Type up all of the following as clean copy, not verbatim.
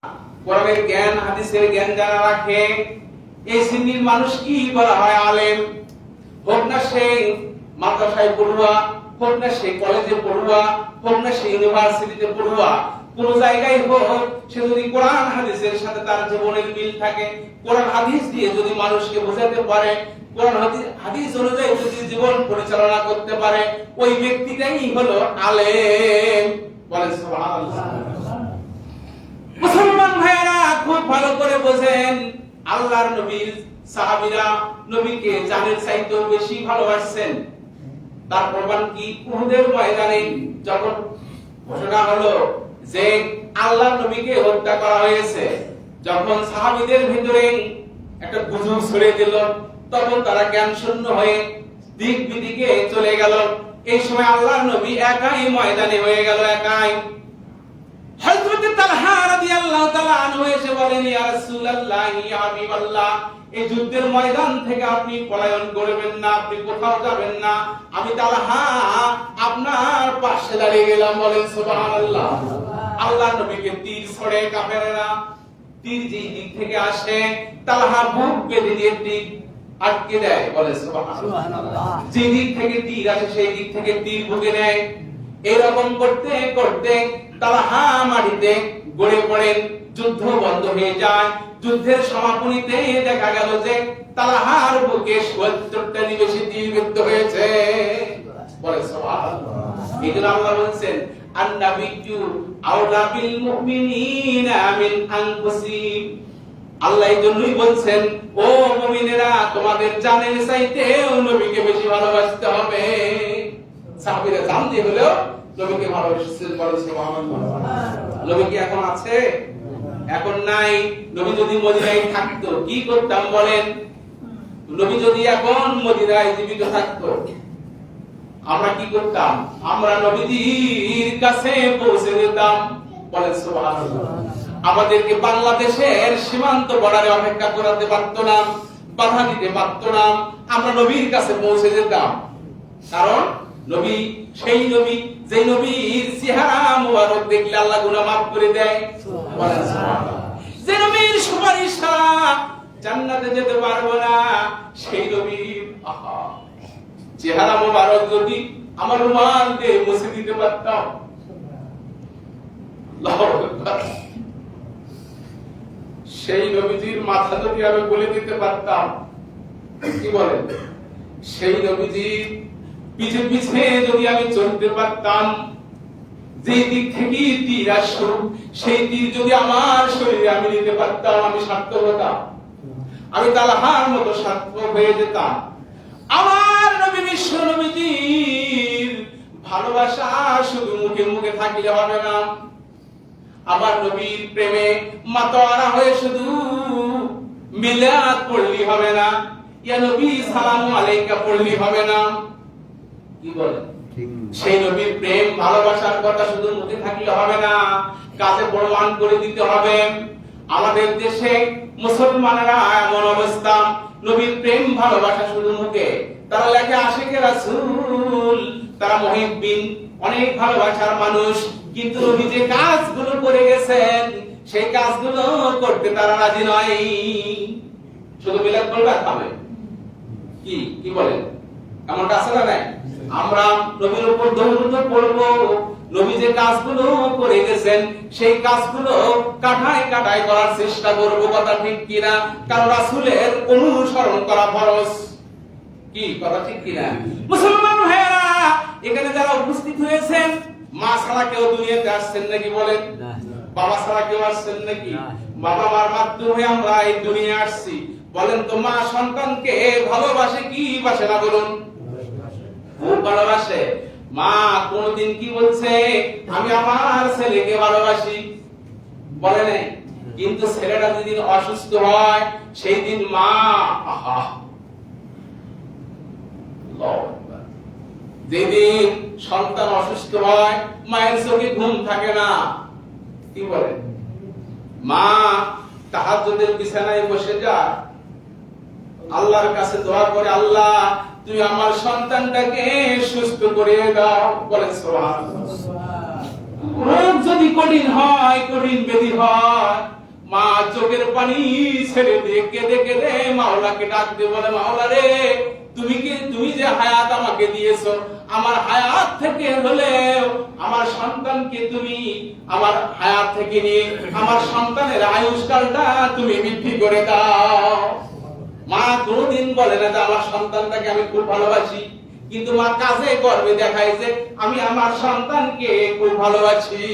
কোরআনের জ্ঞান হাদিসের জ্ঞান যারা রাখে এই শ্রেণীর মানুষ কি বলা হয়? আলেম। হোক না সে মাদ্রাসায় পড়ুয়া, হোক না সে কলেজে পড়ুয়া, হোক না সে ইউনিভার্সিটিতে পড়ুয়া, কোন জায়গায় হোক, সে যদি কোরআন হাদিসের সাথে তার জীবনের মিল থাকে, কোরআন হাদিস দিয়ে যদি মানুষকে বোঝাতে পারে, কোরআন হাদিস অনুযায়ী যদি জীবন পরিচালনা করতে পারে, ওই ব্যক্তিটাই হলো আলেম। বলেন সুবহানাল্লাহ। মুসলমান ভাইরা খুব ভালো করে বোঝেন, আল্লাহর নবীর সাহাবীরা নবীকে জানের চাইতেও বেশি ভালোবাসেন। তার প্রমাণ কি? উহুদের ময়দানে যখন ঘোষণা হলো যে আল্লাহর নবীকে হত্যা করা হয়েছে, যখন সাহাবীদের ভিতরে একটা গুজব ছড়িয়ে দিল, তখন তারা জ্ঞান শূন্য হয়ে দিক বিদিকে চলে গেল। এই সময় আল্লাহর নবী একাই ময়দানে হয়ে গেল, একাই। হযরত তালহা রাদিয়াল্লাহু তাআলা আনহু এসে বলেন, ইয়া রাসূলুল্লাহ, ইয়া হাবিবাল্লাহ, এই যুদ্ধের ময়দান থেকে আপনি পলায়ন করবেন না, আপনি কোথাও যাবেন না, আমি তালহা আপনার পাশে দাঁড়িয়ে গেলাম। বলেন সুবহানাল্লাহ। আল্লাহর নবীকে তীর ছড়ে কাফেররা, তীর যেই দিক থেকে আসে তালহা বুক বেঁধে দিয়ে তীর আটকে দেয়। বলেন সুবহানাল্লাহ। যে দিক থেকে তীর আসে সেই দিক থেকে তীর বুকে নেয়। এরকম করতে করতে তালহা মাটিতে গড়ে পড়েন, যুদ্ধ বন্ধ হয়ে যায়। যুদ্ধের সমাপনীতে দেখা গেল যে তালহার বুকে ৭০টা নিবেশি তীরবিদ্ধ হয়েছে। বলে সুবহানাল্লাহ। এইজন্য আল্লাহ বলেন, আন-নাবিয়্যু আওলা বিল মুমিনিনা মিন আনফুসিহিম। আল্লাহ এইজন্যই বলছেন, ও মুমিনেরা, তোমাদের জানের চাইতেও নবীকে বেশি ভালোবাসতে হবে। সাহাবীরা জান দিয়ে হলেও নবীকে ভালোবাসতেন। বলে সুবহানাল্লাহ। নবী কি এখন আছে? এখন নাই। নবী যদি মদিনায় থাকতো কি করতাম বলেন? নবী যদি এখন মদিনায় জীবিত থাকতো, আমরা কি করতাম? আমরা নবীজির কাছে পৌঁছে যেতাম। বলেন সুবহানাল্লাহ। আমাদেরকে বাংলাদেশের সীমান্ত বর্ডারে অপেক্ষা করাতে পারতো না, বাধা দিতে পারতো না, আমরা নবীর কাছে পৌঁছে যেতাম। কারণ নবী সেই নবী যে নবীর চেহারা মুবারক দেখলে আল্লাহ গুনাহ মাফ করে দেয়। বলেন সুবহানাল্লাহ। যে নবীর সুপারিশ ছাড়া জান্নাতে যেতে পারবো না, সেই নবীর চেহারা মুবারক যদি আমার রুমাল দিয়ে মুছে দিতে পারতাম, আল্লাহু আকবার, সেই নবীজির মাথা যদি আমি বলে দিতে পারতাম, কি বলেন, সেই নবীজির পিছে পিছে যদি আমি চলতে পারতাম, যে দিক থেকে তীর আসুক সেই তীর যদি আমার শরীরে আমি নিতে পারতাম, আমি সার্থক হতাম। আমি তালহার মতো সার্থক হয়ে যেতাম। আমার নবী বিশ্ব নবীজির ভালোবাসা শুধু মুখে মুখে থাকলে হবে না, আমার নবীর প্রেমে মাতোয়ারা হয়ে শুধু মিলাদ পড়লি হবে না, ইয়া নবী সালামু আলাইকা পড়লি হবে না। কি বলেন? সেই নবীর প্রেম ভালোবাসার কথা শুধু মুখে থাকলে হবে না, কাজে প্রমাণ করে দিতে হবে। আমাদের দেশে মুসলমানেরা এমন অবস্থা, নবীর প্রেম ভালোবাসা শুধু মুখে, তারা লেখে আশিকে রাসূল, তারা মুহিব্বিন, অনেক ভালোবাসার মানুষ, কিন্তু নবী যে কাজগুলো করে গেছেন সেই কাজগুলো করতে তারা রাজি নয়। শুধু মিলাদ পড়বে আর খাবে। কি কি বলেন? এমনটা আছে না নাই? আমরা নবীর উপর দরুদ পড়ব, নবী যে কাজগুলো করে গেছেন সেই কাজগুলো কাটায় কাটায় করার চেষ্টা করব। কথা ঠিক কিনা? কারণ রাসূলের অনুসরণ করা ফরজ। কি কথা ঠিক কিনা? মুসলমান ভাইরা, এখানে যারা উপস্থিত হয়েছেন, মা ছাড়া কেউ দুনিয়াতে আসছেন নাকি বলেন? বাবা ছাড়া কেউ আসছেন নাকি? বাবা মার মাধ্যমে আমরা এই দুনিয়া আসছি। বলেন তো, মা সন্তানকে ভালোবাসে কি বাসে না বলুন? খুব ভালোবাসে। মা কোনদিন কি বলছে আমি আমার ছেলেকে ভালোবাসি? বলে নাই। কিন্তু ছেলেটা যেদিন অসুস্থ হয় সেই দিন মা, যেদিন সন্তান অসুস্থ হয় মায়ের চোখে ঘুম থাকে না। কি বলে? মা তাহাজ্জুদের বিছানায় বসে যায়, আল্লাহর কাছে দোয়া করে, আল্লাহ তুমি আমার সন্তানটাকে সুস্থ করে দাও। বলেন সুবহানাল্লাহ। রোগ যদি কঠিন হয়, কঠিন ব্যাধি হয়, মা চোখের পানি ছেড়ে দিয়ে কেঁদে কেঁদে মাওলাকে ডাকতে বলে, মাওলা রে, তুমি যে হায়াত আমাকে দিয়েছো, আমার হায়াত থেকে হলেও আমার সন্তানকে তুমি আমার হায়াত থেকে নিয়ে আমার সন্তানের আয়ুষ্কালটা তুমি বৃদ্ধি করে দাও। মা কোনদিন বলে না যে আমার সন্তানটাকে আমি খুব ভালোবাসি, কিন্তু মা কাজে করবে দেখায় যে আমি আমার সন্তানকে খুব ভালোবাসি।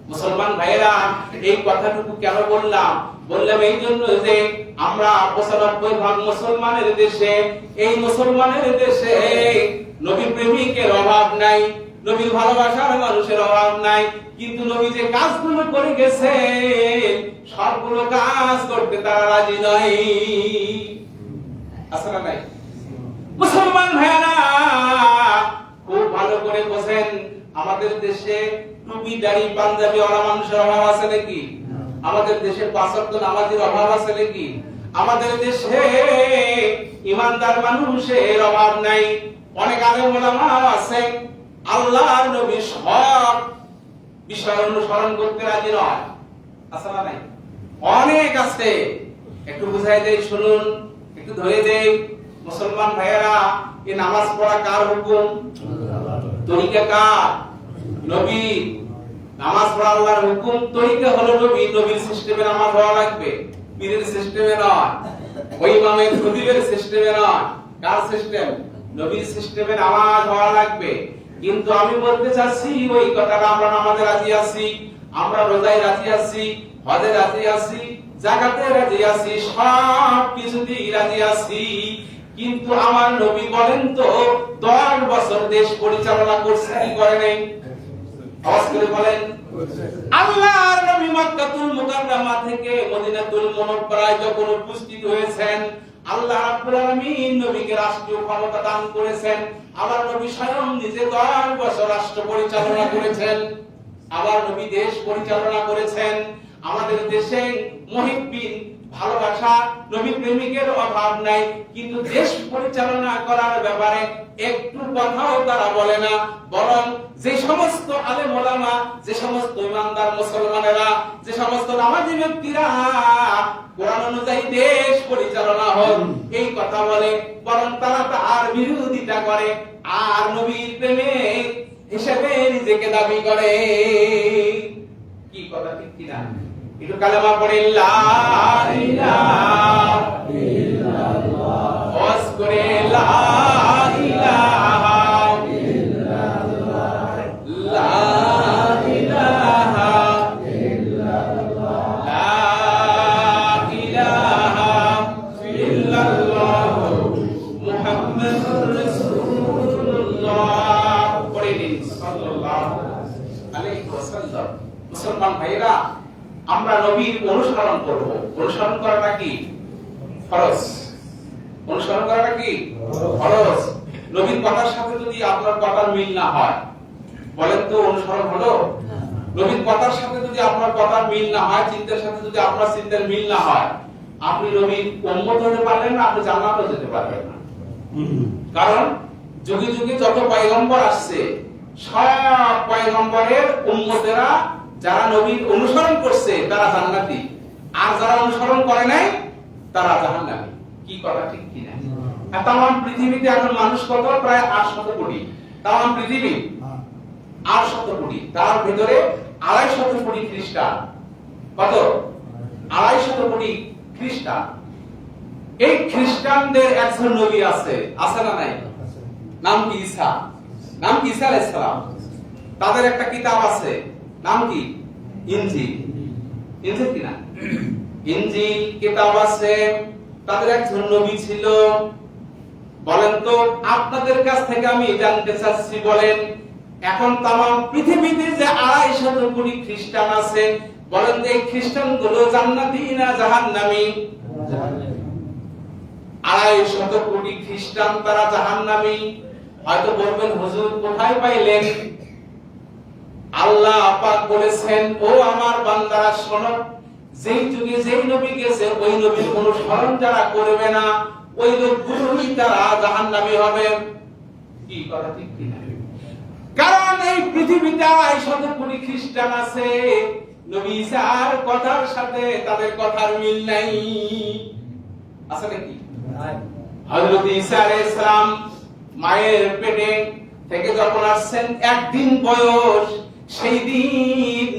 মুসলমান ভাইরা, এই কথাটুকু কেন বললাম? বললাম এই জন্য যে আমরা 95% মুসলমানের দেশে, এই মুসলমানের দেশে নবী প্রেমিকের অভাব নাই, নবীর ভালোবাসার মানুষের অভাব নাই, কিন্তু নবী যে কাজগুলো করে গেছে সবগুলো কাজ করতে তারা রাজি নয়। আসলে নাই মুসলমান ভাইরা খুব ভালো করে বোঝেন, আমাদের দেশে টুপি দাড়ি পাঞ্জাবি ওলা মানুষের অভাব আছে নাকি? আমাদের দেশে 5 ওয়াক্ত নামাজের অভাব আছে নাকি? আমাদের দেশে ইমানদার মানুষের অভাব নাই। অনেক আলেম ওলামা আছে, আল্লাহর নবী সব বিষয় অনুসরণ করতে রাজি নয়। আসলে নাই? অনেক আছে। একটু বুঝাই দেই, শুনুন, একটু ধরে দেই। মুসলমান ভাইয়েরা, এই নামাজ পড়া কার হুকুম? তরিকা কার? নবী। নামাজ পড়া আল্লাহর হুকুম, তরিকা হলো নবী। নবীর সিস্টেমে নামাজ হওয়া লাগবে, পীরের সিস্টেমে নয়, ওই ইমামের খতিবের সিস্টেমে নয়। কার সিস্টেম? নবীর সিস্টেমে নামাজ হওয়া লাগবে। কিন্তু আমি বলতে চাচ্ছি, ওই কথাটা আমরা নামাজে রাজি আছি, আমরা রোজায় রাজি আছি, হজে রাজি আছি, যাকাতে রাজি আছি, সব কিছুতেই রাজি আছি, কিন্তু আমার নবী বলেন তো 10 বছর দেশ পরিচালনা করছে কি করে নাই? আওয়াজ করে বলেন। আল্লাহর নবী মক্কাতুল মুকাররমা থেকে মদিনাতুল মুনাওয়ারায় যখন উপস্থিত হয়েছেন, আল্লাহ রাব্বুল আলামিন নবীকে রাষ্ট্রীয় ক্ষমতা দান করেছেন। আমার নবী স্বয়ং নিজে 10 বছর রাষ্ট্র পরিচালনা করেছেন। আবার নবী দেশ পরিচালনা করেছেন। আমাদের দেশে মুহিব্বিন, ভালোবাসা, নবী প্রেমিকের অভাব নাই, কিন্তু দেশ পরিচালনা করার ব্যাপারে একটু কথাও তারা বলে না। বরং যে সমস্ত আলেম ওলামা, যে সমস্ত ইমানদার মুসলমানেরা, যে সমস্ত নামাজি ব্যক্তিরা কোরআন অনুযায়ী দেশ পরিচালনা হোক এই কথা বলে, বরং তারা তার বিরোধিতা করে আর নবীর প্রেমিক হিসেবে নিজেকে দাবি করে। কি কথা ঠিক কিনা? একটু কালেমা পড়ে লা ইলাহা ইল্লাল্লাহ, ওয়াস করে লা ইলাহা ইল্লাল্লাহ, লা ইলাহা ইল্লাল্লাহ, লা ইলাহা ইল্লাল্লাহ, মুহাম্মাদুর রাসূলুল্লাহ। পড়ে দিন সাল্লাল্লাহু আলাইহি ওয়াসাল্লাম। মুসলমান ভাইরা, আমরা নবীর অনুসরণ করব। অনুসরণ করাটা কি? ফরজ। অনুসরণ করাটা কি? ফরজ। নবীর কথার সাথে যদি আপনার কথার মিল না হয়, বলেন তো অনুসরণ হলো? নবীর কথার সাথে যদি আপনার কথার মিল না হয়, চিন্তার সাথে যদি আপনার চিন্তার মিল না হয়, আপনি নবীর উম্মত হতে পারবেন না, আপনি জান্নাতে যেতে পারবেন না। কারণ যুগে যুগে যত পয়গম্বর আসছে, সব পয়গম্বরের উম্মতেরা যারা নবীর অনুসরণ করছে তারা জান্নাতি, আর যারা অনুসরণ করে নাই তারা জাহান্নামী। কি কথা ঠিক কি না? আর তাম পৃথিবীতে এখন মানুষ কত? প্রায় 800 কোটি। তাম পৃথিবী 800 কোটি, তার ভিতরে 250 কোটি খ্রিস্টান। কত? 250 কোটি খ্রিস্টান। এই খ্রিস্টানদের একজন নবী আছে, আছে না নাই? নাম কি? ঈসা। নাম কি? ঈসা আলাইহিস সালাম। তাদের একটা কিতাব আছে, নাম কি? ইনজিল। ইনজিল কি না? ইনজিল কিতাব আছে। তাদের একজন নবী ছিল। বলেন তো, আপনাদের কাছ থেকে আমি জানতে চাচ্ছি, বলেন এখন তামাম পৃথিবীতে যে 250 কোটি খ্রিস্টান আছে, বলেন এই খ্রিস্টান গুলো জান্নাতি না জাহান্নামী? 250 কোটি খ্রিস্টান তারা জাহান্নামী। হয়তো বলবেন হুজুর কোথায় পাইলেন? আল্লাহ পাক বলেছেন, ও আমার বান্দারা শোনো, যেই যুগে যেই নবী গেছে ওই নবীর অনুসরণ যারা করবে না, ওই লোকগুলোই তারা জাহান্নামী হবে। কি কথা ঠিক কি না? কারণ এই পৃথিবীতে 250 কোটি খ্রিস্টান আছে, নবী ঈসার কথার সাথে তাদের কথার মিল নাই। আছে নাকি? হযরত ঈসা আলাইহিস সালাম মায়ের পেটে থেকে যখন আসছেন, একদিন বয়স, সেই দিন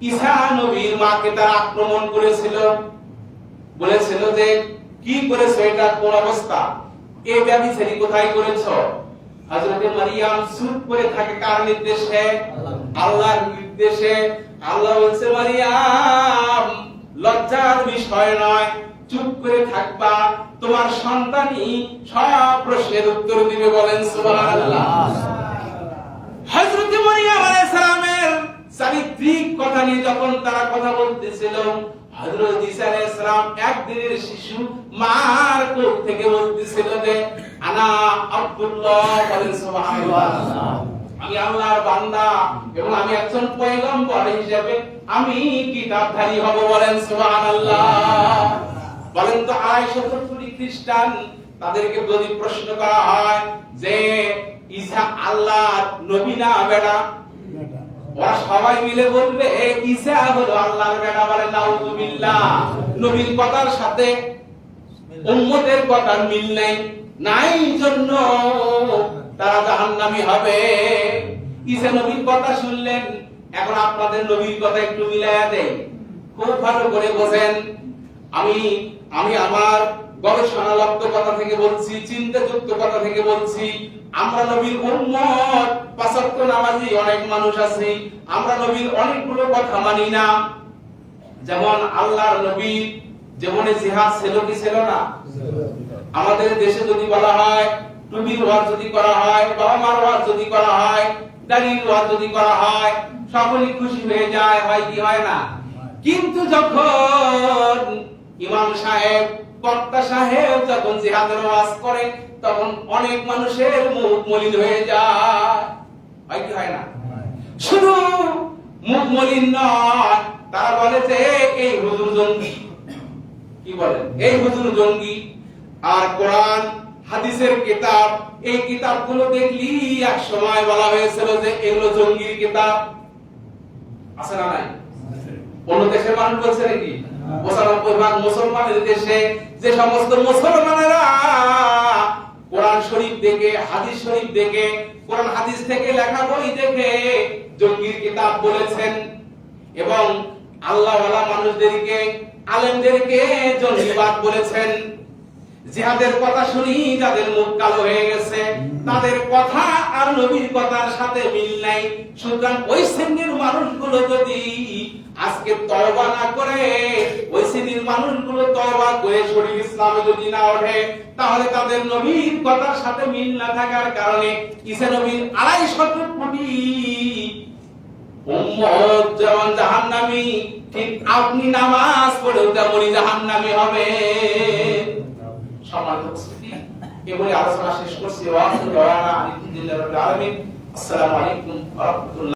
ঈসা নবীর মাকে তারা আক্রমণ করেছিল, বলেছিল যে কি করেছো, এটা কোন অবস্থা, এই ব্যভিচারী কোথায় করেছো? হযরত মারিয়াম চুপ করে থাকে, কার নির্দেশে? আল্লাহর নির্দেশে। আল্লাহ বলছে, মারিয়াম লজ্জার বিষয় নয়, চুপ করে থাকবা, তোমার সন্তানই সব প্রশ্নের উত্তর দিবে। বলেন সুবহানাল্লাহ। হযরত মারিয়াম আলাইহিস সালামের চারিত্রিক কথা নিয়ে যখন তারা কথা বলতেছিল, হযরত ঈসা আলাইহিস সালাম একদিনের শিশু মার কোল থেকে বলতেছিল যে আনা আব্দুল্লাহ। বলেন সুবহানাল্লাহ। আমি আল্লাহর বান্দা এবং আমি একজন পয়গম্বর হিসেবে আমি কিতাবধারী হব। বলেন সুবহানাল্লাহ। বলেন তো 250 কোটি খ্রিস্টান, তাদেরকে যদি প্রশ্ন করা হয় যে ঈসা আল্লাহর নবী না বেটা, ওরা সবাই মিলে বলবে ঈসা হলো আল্লাহর বেটা। বলেন নাউযুবিল্লাহ। নবীর কথার সাথে উম্মতের কথার মিল নাই জন্য তারা জাহান্নামী হবে। ঈসা নবীর কথা শুনলেন, এখন আপনাদের নবীর কথা একটু মিলায়া দেই, খুব ভালো করে বোঝেন। আমি আমার গবেষণালব্ধ কথা থেকে বলছি, চিন্তাযুক্ত কথা থেকে বলছি। আমরা নবীর উম্মত, 5 ওয়াক্ত নামাজি অনেক মানুষ আছে, আমরা নবীর অনেকগুলো কথা মানি না। যেমন আল্লাহর নবীর জীবনে জিহাদ ছিল কি ছিল না? আমাদের দেশে যদি বলা হয় টুপির ওয়াজ যদি করা হয়, বাবা মার ওয়াজ যদি করা হয়, দাড়ির ওয়াজ যদি করা হয়, সকলেই খুশি হয়ে যায়, হয় কি হয় না? কিন্তু যখন ইমাম সাহেব, কর্তা সাহেব যখন জিহাদের ওয়াজ করে, তখন অনেক মানুষের মুখ মলিন হয়ে যায়, হয় কি হয় না? শুধু মুখ মলিন নয়, তারা বলে যে এই হুজুর জঙ্গি। কি বলেন? এই হুজুর জঙ্গি। আর কোরআন হাদিসের কিতাব, এই কিতাবগুলো দেখলি এক সময় বলা হয়েছিল যে এগুলো জঙ্গির কিতাব। আছে না নাই? কোন দেশের মানুষ বলছে নাকি? 95% মুসলমানের দেশে যে সমস্ত মুসলমানেরা কোরআন শরীফ দেখে, হাদিস শরীফ দেখে, কোরআন হাদিস থেকে লেখা বই দেখে জঙ্গির কিতাব বলেছেন, এবং আল্লাহওয়ালা মানুষদেরকে, আলেমদেরকে জঙ্গিবাদ বলেছেন। জিহাদের কথা শুনি যাদের মুখ কালো হয়ে গেছে, তাদের কথা আর নবীর কথার সাথে মিল নাই। সুতরাং ওই শ্রেণীর মানুষগুলো যদি আজকে তওবা না করে, ওই শ্রেণীর মানুষগুলো তওবা করে শরীর ইসলামে যদি না ওঠে, তাহলে তাদের নবীর কথার সাথে মিল না থাকার কারণে ঈসা নবীর 250 কোটি উম্মত যেমন জাহান্নামী, ঠিক আপনি নামাজ পড়েও তেমনই জাহান্নামী হবে। সম্মানিত উপস্থিতি, এবারে আলোচনা শেষ করছি। ওয়া আখিরু দাওয়ানা আলহামদুলিল্লাহি রাব্বিল আলামিন। আসসালামু আলাইকুম ওয়া রাহমাতুল্লাহ।